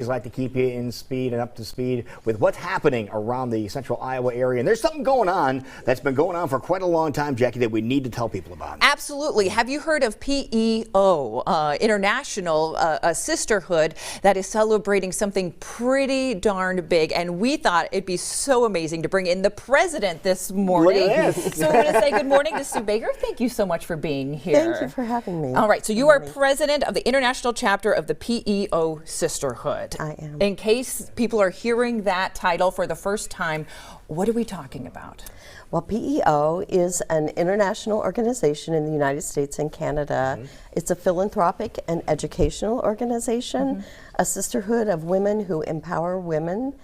Like to keep you in speed and up to speed with what's happening around the central Iowa area. And there's something going on that's been going on for quite a long time, Jackie, that we need to tell people about. Absolutely. Have you heard of P.E.O, International, a sisterhood that is celebrating something pretty darn big? And we thought it'd be so amazing to bring in the president this morning. Look at this. So we're going to say good morning to Sue Baker. Thank you so much for being here. Thank you for having me. All right, so you are president of the international chapter of the P.E.O Sisterhood. I am. In case people are hearing that title for the first time, what are we talking about? Well, P.E.O is an international organization in the United States and Canada. It's a philanthropic and educational organization, a sisterhood of women who empower women.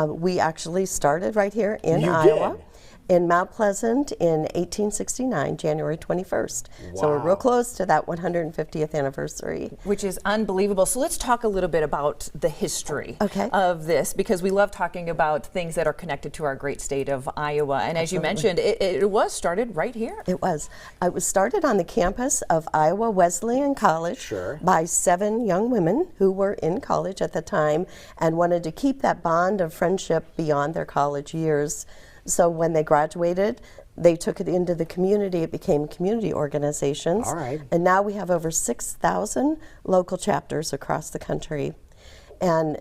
We actually started right here in Iowa. In Mount Pleasant in 1869, January 21st. Wow. So we're real close to that 150th anniversary. Which is unbelievable. So let's talk a little bit about the history of this, because we love talking about things that are connected to our great state of Iowa. And as you mentioned, it was started right here. It was. It was started on the campus of Iowa Wesleyan College by 7 young women who were in college at the time and wanted to keep that bond of friendship beyond their college years. So when they graduated, they took it into the community. It became community organizations. All right. And now we have over 6,000 local chapters across the country. And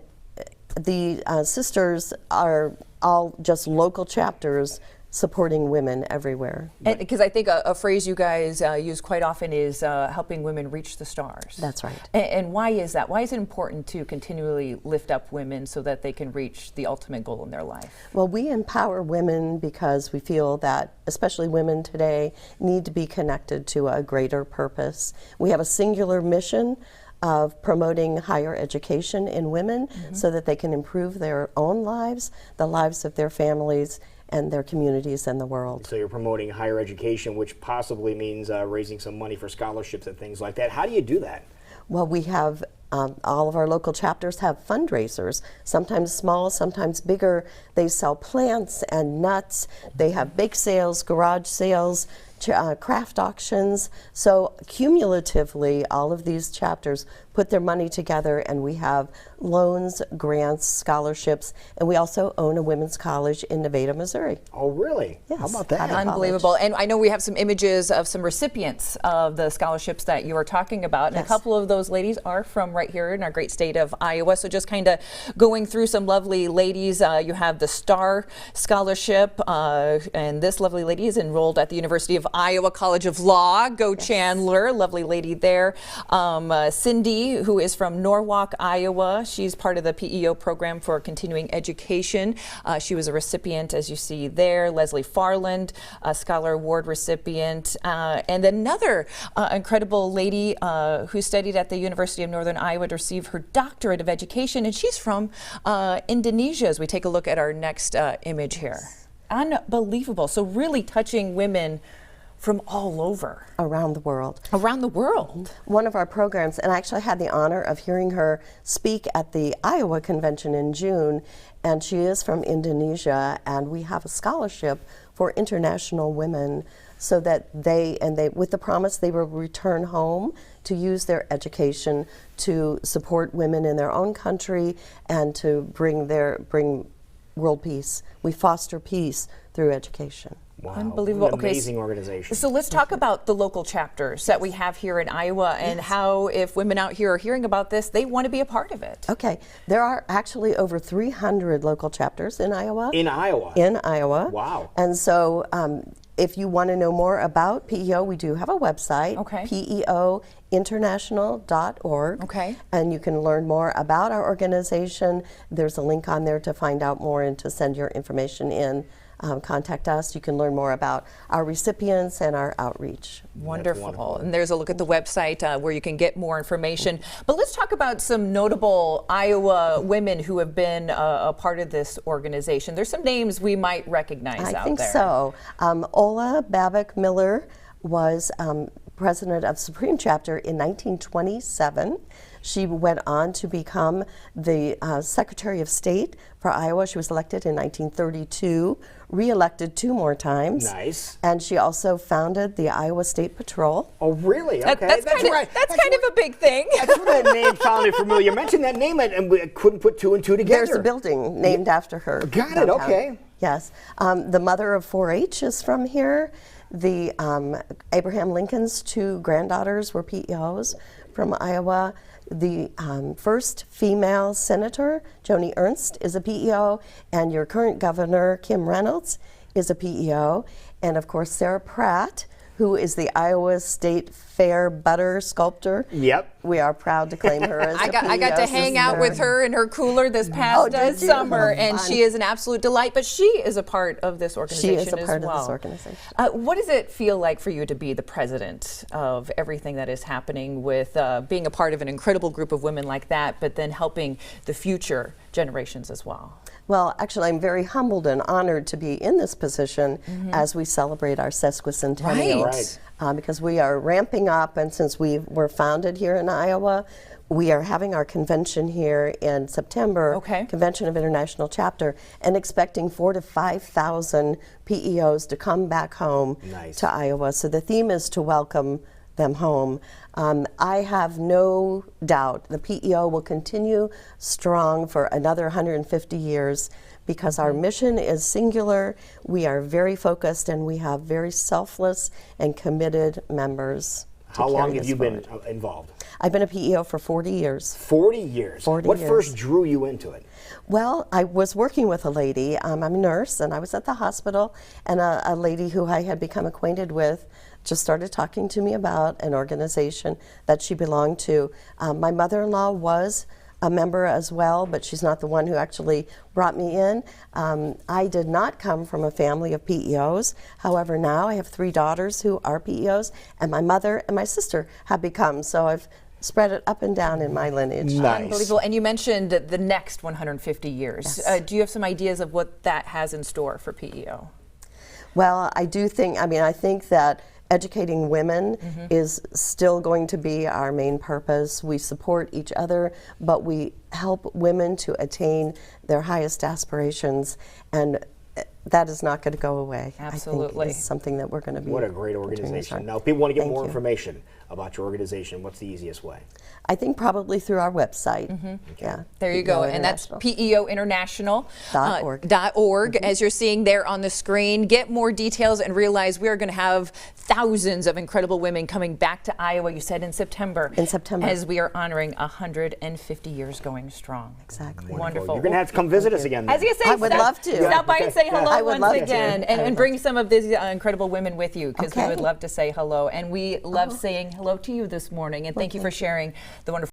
the sisters are all just local chapters supporting women everywhere. Because I think a phrase you guys use quite often is helping women reach the stars. That's right. And why is that? Why is it important to continually lift up women so that they can reach the ultimate goal in their life? Well, we empower women because we feel that, especially women today, need to be connected to a greater purpose. We have a singular mission of promoting higher education in women so that they can improve their own lives, the lives of their families, and their communities and the world. So you're promoting higher education, which possibly means raising some money for scholarships and things like that. How do you do that? Well, we have all of our local chapters have fundraisers, sometimes small, sometimes bigger. They sell plants and nuts. They have bake sales, garage sales, craft auctions. So cumulatively, all of these chapters put their money together, and we have loans, grants, scholarships, and we also own a women's college in Nevada, Missouri. Oh, really? Yes. How about that? Unbelievable. And I know we have some images of some recipients of the scholarships that you are talking about. And a couple of those ladies are from right here in our great state of Iowa. So just kind of going through some lovely ladies. You have the STAR Scholarship, and this lovely lady is enrolled at the University of Iowa College of Law. Go Chandler, lovely lady there. Cindy, who is from Norwalk, Iowa. She's part of the P.E.O program for continuing education. She was a recipient, as you see there. Leslie Farland, a Scholar Award recipient. And another incredible lady who studied at the University of Northern Iowa to receive her doctorate of education, and she's from Indonesia, as we take a look at our next image here. Unbelievable. So really touching women from all over. Around the world. Around the world. One of our programs, and I actually had the honor of hearing her speak at the Iowa convention in June, and she is from Indonesia, and we have a scholarship for international women so that they, with the promise they will return home to use their education to support women in their own country and to bring world peace. We foster peace through education. Wow. Unbelievable. An amazing organization. So let's talk about the local chapters that we have here in Iowa and how, if women out here are hearing about this, they want to be a part of it. Okay. There are actually over 300 local chapters in Iowa. In Iowa? In Iowa. Wow. And so if you want to know more about P.E.O, we do have a website, PEOinternational.org. And you can learn more about our organization. There's a link on there to find out more and to send your information in. Contact us. You can learn more about our recipients and our outreach. Wonderful. And there's a look at the website where you can get more information. But let's talk about some notable Iowa women who have been a part of this organization. There's some names we might recognize out there. I think so. Ola Babbitt Miller was president of Supreme Chapter in 1927. She went on to become the Secretary of State for Iowa. She was elected in 1932, re-elected 2 more times. Nice. And she also founded the Iowa State Patrol. Oh, really? Okay. That's kind of a big thing. That's where that name sounded familiar. You mentioned that name, and we couldn't put 2 and 2 together. There's a building named after her. Got it, downtown. okay. Yes. The mother of 4-H is from here. The Abraham Lincoln's 2 granddaughters were P.E.Os from Iowa. The first female senator, Joni Ernst, is a P.E.O., and your current governor, Kim Reynolds, is a P.E.O., and of course Sarah Pratt, who is the Iowa State Fair butter sculptor. Yep. We are proud to claim her as I got to hang out with her in her cooler this past summer, and she is an absolute delight. But she is a part of this organization as well. She is a part of this organization. What does it feel like for you to be the president of everything that is happening with being a part of an incredible group of women like that, but then helping the future generations as well? Well, actually, I'm very humbled and honored to be in this position as we celebrate our sesquicentennial. Right. Because we are ramping up, and since we were founded here in Iowa, we are having our convention here in September, Convention of International Chapter, and expecting 4,000 to 5,000 P.E.Os to come back home to Iowa. So the theme is to welcome them home. I have no doubt the P.E.O. will continue strong for another 150 years because our mission is singular, we are very focused, and we have very selfless and committed members. How long have you been involved? I've been a P.E.O. for 40 years. 40 years? 40 what years. first drew you into it? Well, I was working with a lady, I'm a nurse, and I was at the hospital, and a lady who I had become acquainted with just started talking to me about an organization that she belonged to. My mother-in-law was a member as well, but she's not the one who actually brought me in. I did not come from a family of P.E.Os. However, now I have 3 daughters who are P.E.Os, and my mother and my sister have become, so I've spread it up and down in my lineage. Nice. Unbelievable. And you mentioned the next 150 years. Yes. Do you have some ideas of what that has in store for P.E.O.? Well, I think that educating women is still going to be our main purpose. We support each other, but we help women to attain their highest aspirations, and that is not going to go away. Absolutely. I think it's something that we're going to be. What a great organization. Now, if people want to get more information about your organization, what's the easiest way? I think probably through our website. Yeah. There you go, and that's PEOinternational.org, as you're seeing there on the screen. Get more details and realize we are going to have thousands of incredible women coming back to Iowa, you said in September. In September. As we are honoring 150 years going strong. Exactly. Wonderful. You're going to have to come visit us again. I was going to say, I would love to. Stop by and say hello I would once love again, to. and bring some of these incredible women with you, because we Okay. would love to say hello. And we love saying hello to you this morning, and thank you for sharing the wonderful